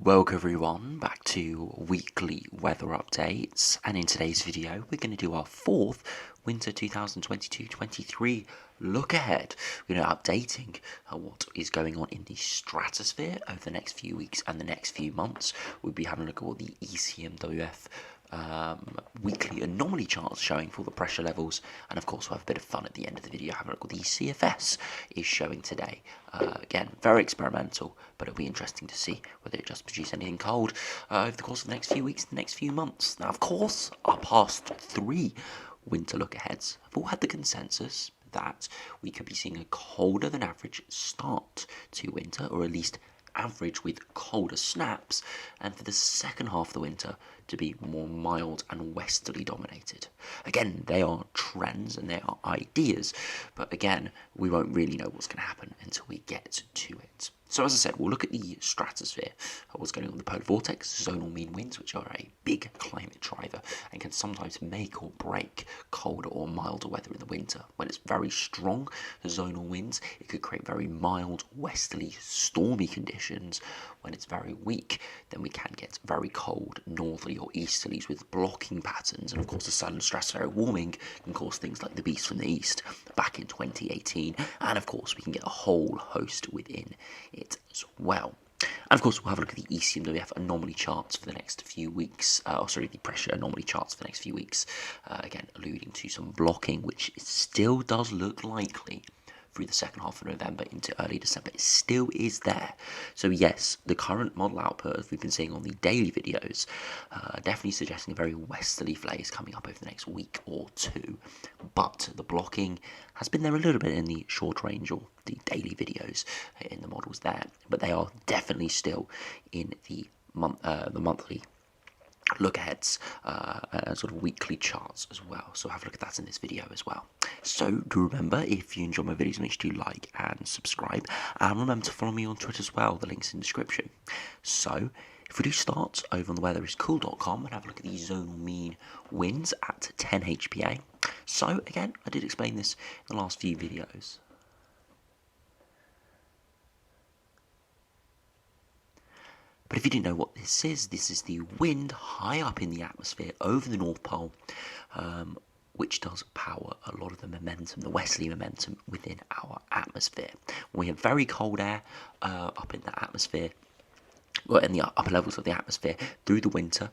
Welcome everyone back to weekly weather updates, and in today's video we're going to do our fourth winter 2022-23 look ahead. We're going to be updating what is going on in the stratosphere over the next few weeks and the next few months. We'll be having a look at what the ECMWF weekly anomaly charts showing for the pressure levels, and of course we'll have a bit of fun at the end of the video having a look at what the CFS is showing today. Again, very experimental, but it'll be interesting to see whether it just produces anything cold over the course of the next few weeks, the next few months. Now, of course, our past three winter look aheads have all had the consensus that we could be seeing a colder than average start to winter, or at least average with colder snaps, and for the second half of the winter to be more mild and westerly dominated. Again, they are trends and they are ideas, but again, we won't really know what's going to happen until we get to it. So as I said, we'll look at the stratosphere, what's going on in the polar vortex, zonal mean winds, which are a big climate driver and can sometimes make or break colder or milder weather in the winter. When it's very strong, the zonal winds, it could create very mild, westerly, stormy conditions. When it's very weak, then we can get very cold, northerly or easterlies with blocking patterns. And of course, the sudden stratospheric warming can cause things like the beast from the east back in 2018. And of course, we can get a whole host within it as well. And of course, we'll have a look at the ECMWF anomaly charts for the next few weeks. The pressure anomaly charts for the next few weeks. Again, alluding to some blocking, which still does look likely through the second half of November into early December. It still is there. So yes, the current model output, as we've been seeing on the daily videos, definitely suggesting a very westerly phase coming up over the next week or two. But the blocking has been there a little bit in the short range or the daily videos in the models there, but they are definitely still in the monthly look aheads and sort of weekly charts as well. So have a look at that in this video as well. So do remember, if you enjoy my videos, make sure you like and subscribe, and remember to follow me on Twitter as well. The link's in the description. So if we do start over on the weatheriscool.com and have a look at the zonal mean winds at 10 HPA. So again, I did explain this in the last few videos. But if you didn't know what this is the wind high up in the atmosphere over the North Pole, which does power a lot of the momentum, the westerly momentum within our atmosphere. When we have very cold air up in the atmosphere, well, in the upper levels of the atmosphere through the winter,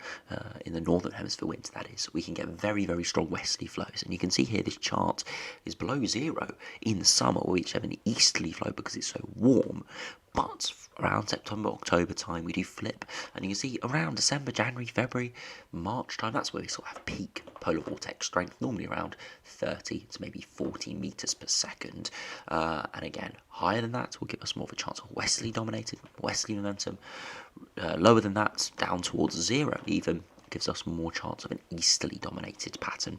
in the northern hemisphere winter that is, we can get very, very strong westerly flows. And you can see here this chart is below zero in the summer, where we have an easterly flow because it's so warm. But around September, October time, we do flip, and you can see around December, January, February, March time, that's where we sort of have peak polar vortex strength, normally around 30 to maybe 40 meters per second. And again, higher than that will give us more of a chance of westerly dominated, westerly momentum. Lower than that, down towards zero even, gives us more chance of an easterly dominated pattern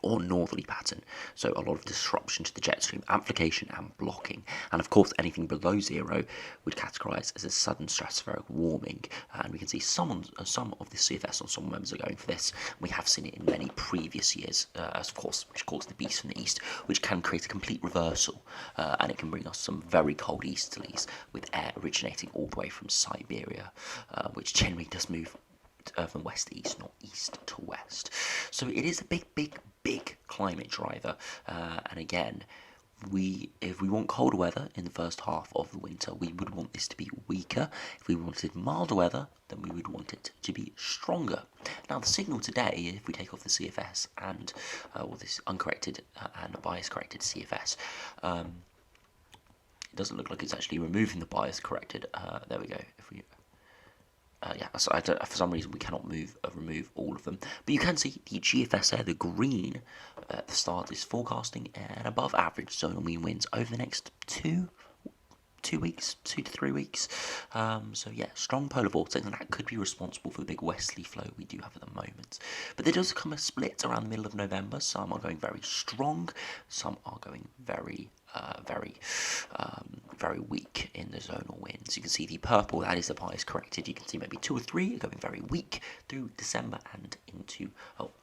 or northerly pattern, so a lot of disruption to the jet stream, amplification and blocking. And of course, anything below zero would categorise as a sudden stratospheric warming, and we can see some of the CFS on some members are going for this. We have seen it in many previous years, of course, which calls the beast from the east, which can create a complete reversal, and it can bring us some very cold easterlies with air originating all the way from Siberia, which generally does move from west to east, not east to west. So it is a big climate driver, and again, if we want colder weather in the first half of the winter, we would want this to be weaker. If we wanted milder weather, then we would want it to be stronger. Now, the signal today, if we take off the CFS and this uncorrected and bias-corrected CFS, it doesn't look like it's actually removing the bias-corrected. There we go. If we so for some reason we cannot remove all of them. But you can see the GFS there, the green at the start, is forecasting an above average zonal mean winds over the next 2 to 3 weeks. So yeah, strong polar vortex, and that could be responsible for the big westerly flow we do have at the moment. But there does come a split around the middle of November. Some are going very strong, some are going very very weak in the zonal winds. You can see the purple, that is the bias corrected. You can see maybe 2 or 3 are going very weak through December and into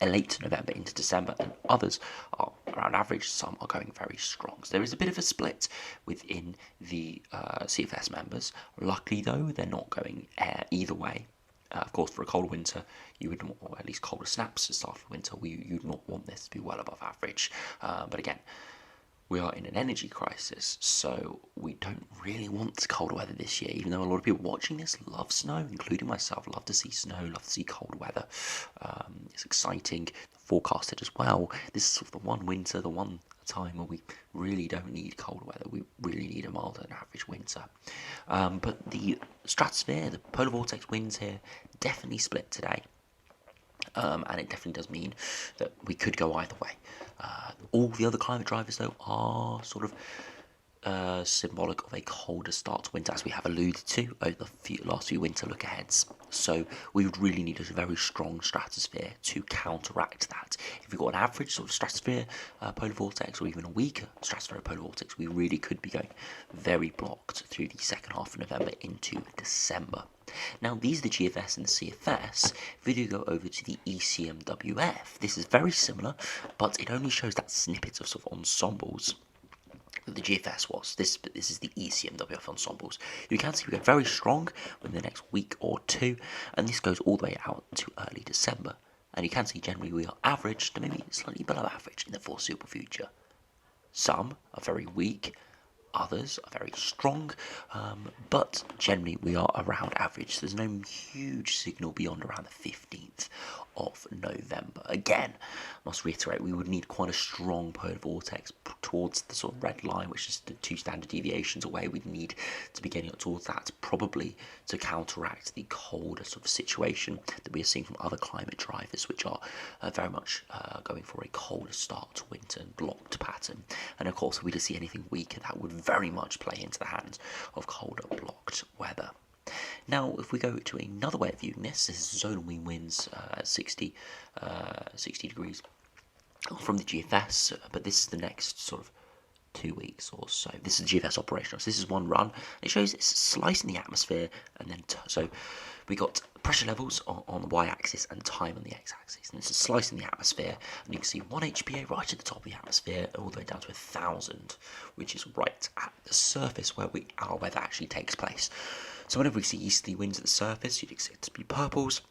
late November into December, and others are around average. Some are going very strong. So there is a bit of a split within the CFS members. Luckily though, they're not going either way. Of course, for a colder winter, you would, or at least colder snaps to start the winter, you'd not want this to be well above average. But again, we are in an energy crisis, so we don't really want colder weather this year, even though a lot of people watching this love snow, including myself, love to see snow, love to see cold weather. It's exciting, forecasted as well. This is sort of the one winter, the one time where we really don't need cold weather. We really need a milder than average winter. But the stratosphere, the polar vortex winds here, definitely split today. And it definitely does mean that we could go either way. All the other climate drivers, though, are sort of symbolic of a colder start to winter, as we have alluded to over the last few winter look-aheads. So we would really need a very strong stratosphere to counteract that. If we've got an average sort of stratosphere polar vortex, or even a weaker stratospheric polar vortex, we really could be going very blocked through the second half of November into December. Now, these are the GFS and the CFS. If we do go over to the ECMWF, this is very similar, but it only shows that snippet of sort of ensembles that the GFS was. This is the ECMWF ensembles. You can see we go very strong within the next week or two, and this goes all the way out to early December. And you can see generally we are average to maybe slightly below average in the foreseeable future. Some are very weak, others are very strong, but generally we are around average. So there's no huge signal beyond around the 15th of November. Again, I must reiterate, we would need quite a strong polar vortex towards the sort of red line, which is the 2 standard deviations away. We'd need to be getting up towards that, probably to counteract the colder sort of situation that we are seeing from other climate drivers, which are very much going for a colder start to winter and blocked pattern. And of course, if we just see anything weaker, that would very much play into the hands of colder blocked weather. Now, if we go to another way of viewing this is zonal mean winds at 60 degrees from the GFS, but this is the next sort of 2 weeks or so. This is GFS operational. So this is one run. It shows it's slicing the atmosphere, and then so we got pressure levels on the y-axis and time on the x-axis, and it's slicing the atmosphere, and you can see 1 HPA right at the top of the atmosphere, all the way down to 1,000, which is right at the surface where our weather actually takes place. So whenever we see easterly winds at the surface, you'd expect it to be purples.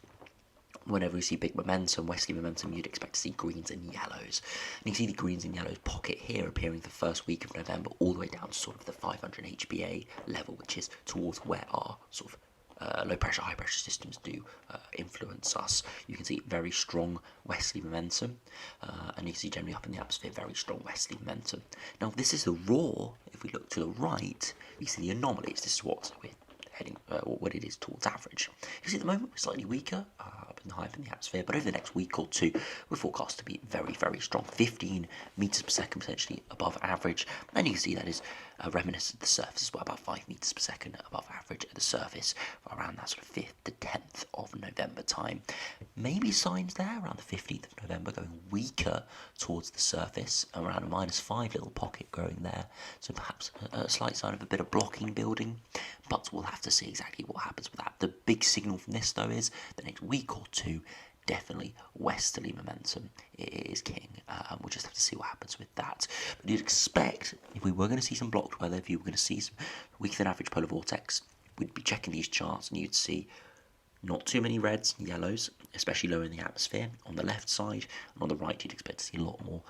Whenever we see big momentum, westerly momentum, you'd expect to see greens and yellows. And you can see the greens and yellows pocket here appearing the first week of November, all the way down to sort of the 500 HPA level, which is towards where our sort of low pressure, high pressure systems do influence us. You can see very strong westerly momentum, and you can see generally up in the atmosphere very strong westerly momentum. Now, this is the raw. If we look to the right, you see the anomalies. This is what we're heading, what it is towards average. You see at the moment we're slightly weaker up in the high in the atmosphere, but over the next week or two we're forecast to be very, very strong, 15 meters per second, potentially above average. And you can see that is reminiscent of the surface as well, about 5 meters per second above average at the surface, around that sort of 5th to 10th of November time. Maybe signs there around the 15th of November going weaker towards the surface, around a -5 little pocket growing there, so perhaps a slight sign of a bit of blocking building, but we'll have to see exactly what happens with that. The big signal from this though is the next week or two, definitely westerly momentum is king. We'll just have to see what happens with that. But you'd expect, if we were going to see some blocked weather, if you were going to see some weaker than average polar vortex, we'd be checking these charts and you'd see not too many reds and yellows, especially lower in the atmosphere on the left side, and on the right you'd expect to see a lot more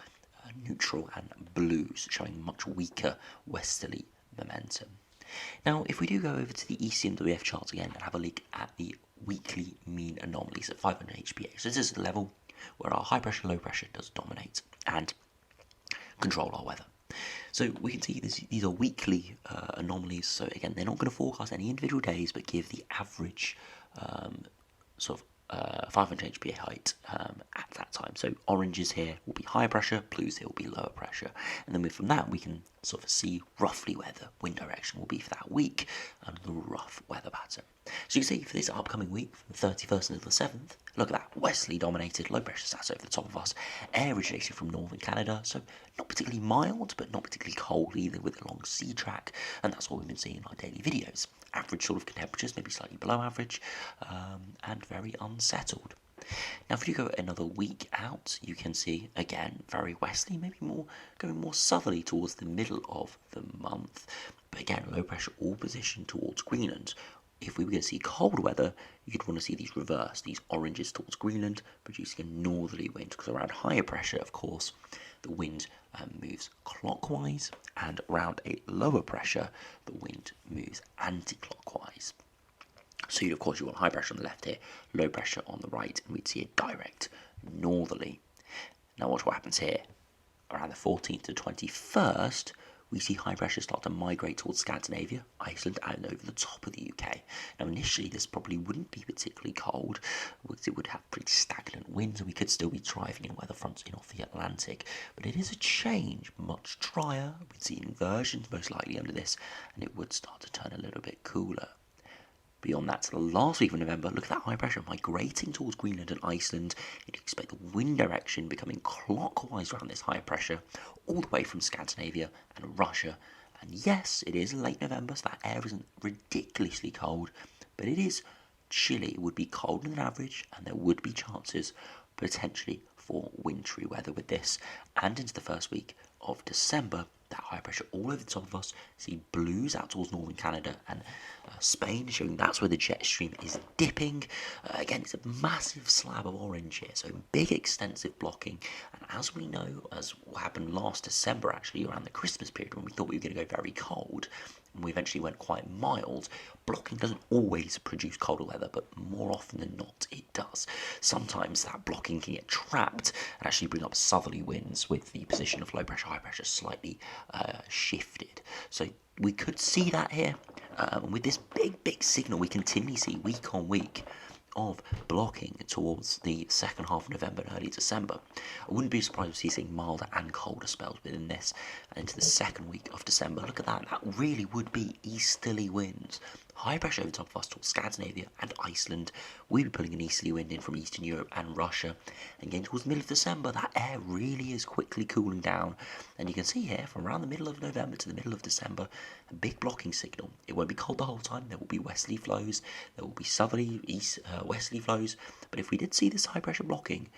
neutral and blues, showing much weaker westerly momentum. Now, if we do go over to the ECMWF chart again and have a look at the weekly mean anomalies at 500 HPA, so this is the level where our high pressure, low pressure does dominate and control our weather. So we can see these are weekly anomalies, so again, they're not going to forecast any individual days, but give the average sort of 500 HPA height at that time. So oranges here will be higher pressure, blues here will be lower pressure, and then from that we can sort of see roughly where the wind direction will be for that week and the rough weather pattern. So you can see for this upcoming week, from the 31st until the 7th, look at that, westerly dominated, low pressure sats over the top of us, air originating from northern Canada, so not particularly mild, but not particularly cold either, with a long sea track, and that's what we've been seeing in our daily videos. Average sort of temperatures, maybe slightly below average, and very unsettled. Now if you go another week out, you can see, again, very westerly, maybe going more southerly towards the middle of the month, but again, low pressure all positioned towards Greenland. If we were going to see cold weather, you'd want to see these reverse, these oranges towards Greenland, producing a northerly wind, because around higher pressure, of course, the wind moves clockwise, and around a lower pressure, the wind moves anti-clockwise. So of course you want high pressure on the left here, low pressure on the right, and we'd see a direct northerly. Now watch what happens here. Around the 14th to 21st, we see high pressure start to migrate towards Scandinavia, Iceland, and over the top of the UK. Now initially this probably wouldn't be particularly cold, because it would have pretty stagnant winds and we could still be driving in weather fronts in off the Atlantic, but it is a change, much drier, we'd see inversions most likely under this, and it would start to turn a little bit cooler. Beyond that, to the last week of November, look at that high pressure migrating towards Greenland and Iceland. You'd expect the wind direction becoming clockwise around this high pressure, all the way from Scandinavia and Russia. And yes, it is late November, so that air isn't ridiculously cold, but it is chilly. It would be colder than average, and there would be chances, potentially, for wintry weather with this. And into the first week of December, that high pressure all over the top of us, see blues out towards northern Canada and Spain, showing that's where the jet stream is dipping. Again, it's a massive slab of orange here, so big extensive blocking, and as we know, as what happened last December actually, around the Christmas period when we thought we were going to go very cold, and we eventually went quite mild, blocking doesn't always produce colder weather, but more often than not it does. Sometimes that blocking can get trapped and actually bring up southerly winds with the position of low pressure, high pressure slightly shifted. So we could see that here. With this big signal we continually see week on week of blocking towards the second half of November and early December. I wouldn't be surprised to see seeing milder and colder spells within this, and into the second week of December. Look at that, that really would be easterly winds. High pressure over the top of us towards Scandinavia and Iceland. We'd be pulling an easterly wind in from Eastern Europe and Russia. And getting towards the middle of December, that air really is quickly cooling down. And you can see here, from around the middle of November to the middle of December, a big blocking signal. It won't be cold the whole time. There will be westerly flows. There will be southerly, westerly flows. But if we did see this high pressure blocking,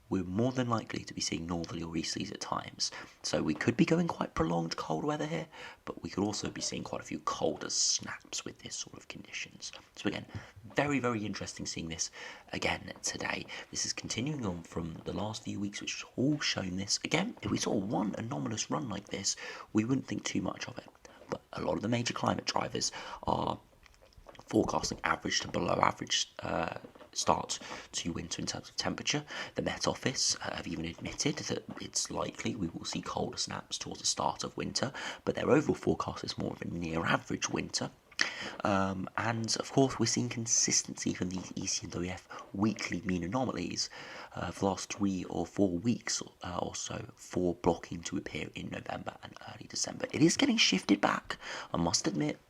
we're more than likely to be seeing northerly or easterlies at times. So we could be going quite prolonged cold weather here, but we could also be seeing quite a few colder snaps with this sort of conditions. So again, very interesting seeing this again today. This is continuing on from the last few weeks, which has all shown this. Again, if we saw one anomalous run like this, we wouldn't think too much of it. But a lot of the major climate drivers are forecasting average to below average start to winter in terms of temperature. The Met Office have even admitted that it's likely we will see colder snaps towards the start of winter, but their overall forecast is more of a near average winter. And of course we're seeing consistency from these ECNWF weekly mean anomalies for the last 3 or 4 weeks or so for blocking to appear in November and early December. It is getting shifted back, I must admit.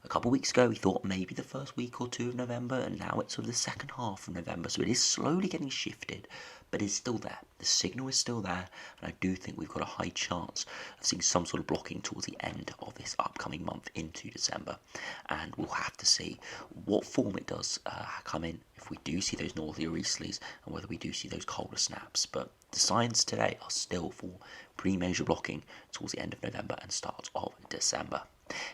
A couple of weeks ago we thought maybe the first week or two of November, and now it's sort of the second half of November, so it is slowly getting shifted, but it's still there. The signal is still there, and I do think we've got a high chance of seeing some sort of blocking towards the end of this upcoming month into December, and we'll have to see what form it does come in, if we do see those northerly or easterlies, and whether we do see those colder snaps. But the signs today are still for pretty major blocking towards the end of November and start of December.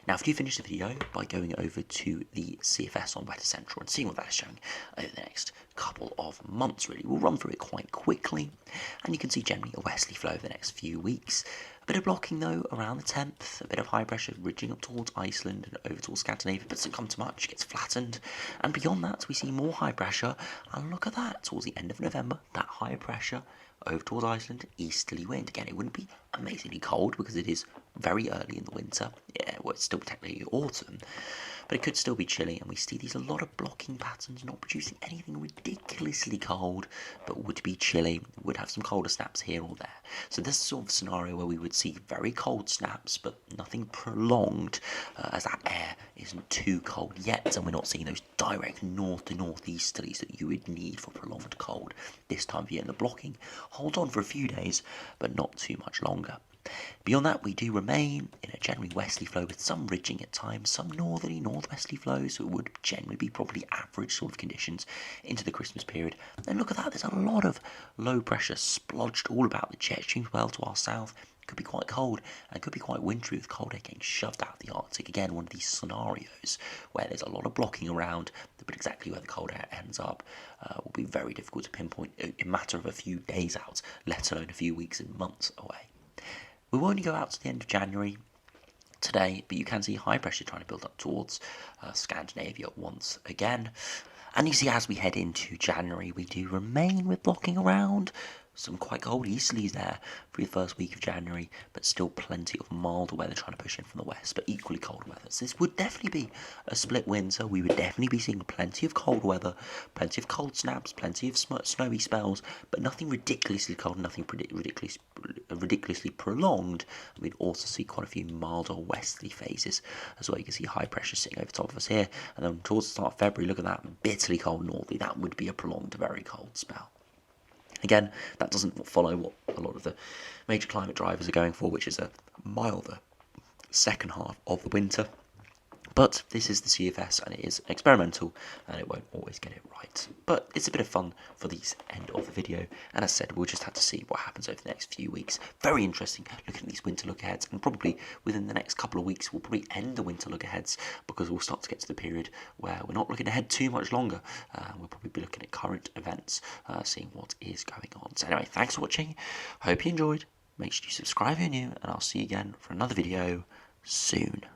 Now, if you finish the video by going over to the CFS on Weather Central and seeing what that's showing over the next couple of months, really, we'll run through it quite quickly, and you can see generally a westerly flow over the next few weeks. A bit of blocking though around the 10th, a bit of high pressure ridging up towards Iceland and over towards Scandinavia, but doesn't come to much, gets flattened, and beyond that we see more high pressure, and look at that, towards the end of November, that high pressure over towards Iceland, easterly wind. Again, it wouldn't be amazingly cold because it is very early in the winter. Yeah, well, it's still technically autumn, but it could still be chilly, and we see these a lot of blocking patterns, not producing anything ridiculously cold, but would be chilly, would have some colder snaps here or there. So this is sort of a scenario where we would see very cold snaps, but nothing prolonged, as that air isn't too cold yet, and we're not seeing those direct north to northeasterlies that you would need for prolonged cold this time of year. And the blocking holds on for a few days, but not too much longer. Beyond that, we do remain in a generally westerly flow with some ridging at times, some northerly, northwesterly flows, so it would generally be probably average sort of conditions into the Christmas period. And look at that, there's a lot of low pressure splodged all about the jet streams well to our south. It could be quite cold and it could be quite wintry with cold air getting shoved out of the Arctic. Again, one of these scenarios where there's a lot of blocking around, but exactly where the cold air ends up will be very difficult to pinpoint in a matter of a few days out, let alone a few weeks and months away. We will only go out to the end of January today, but you can see high pressure trying to build up towards Scandinavia once again. And you see, as we head into January, we do remain with blocking around. Some quite cold easterlies there for the first week of January, but still plenty of milder weather trying to push in from the west, but equally cold weather. So this would definitely be a split winter. We would definitely be seeing plenty of cold weather, plenty of cold snaps, plenty of snowy spells, but nothing ridiculously cold, nothing ridiculously prolonged. We'd also see quite a few milder westerly phases as well. You can see high pressure sitting over top of us here, and then towards the start of February, look at that, bitterly cold northerly. That would be a prolonged, very cold spell. Again, that doesn't follow what a lot of the major climate drivers are going for, which is a milder second half of the winter. But this is the CFS, and it is experimental, and it won't always get it right. But it's a bit of fun for the end of the video, and as I said, we'll just have to see what happens over the next few weeks. Very interesting looking at these winter look-aheads, and probably within the next couple of weeks, we'll probably end the winter look-aheads, because we'll start to get to the period where we're not looking ahead too much longer. We'll probably be looking at current events, seeing what is going on. So anyway, thanks for watching. Hope you enjoyed. Make sure you subscribe if you're new, and I'll see you again for another video soon.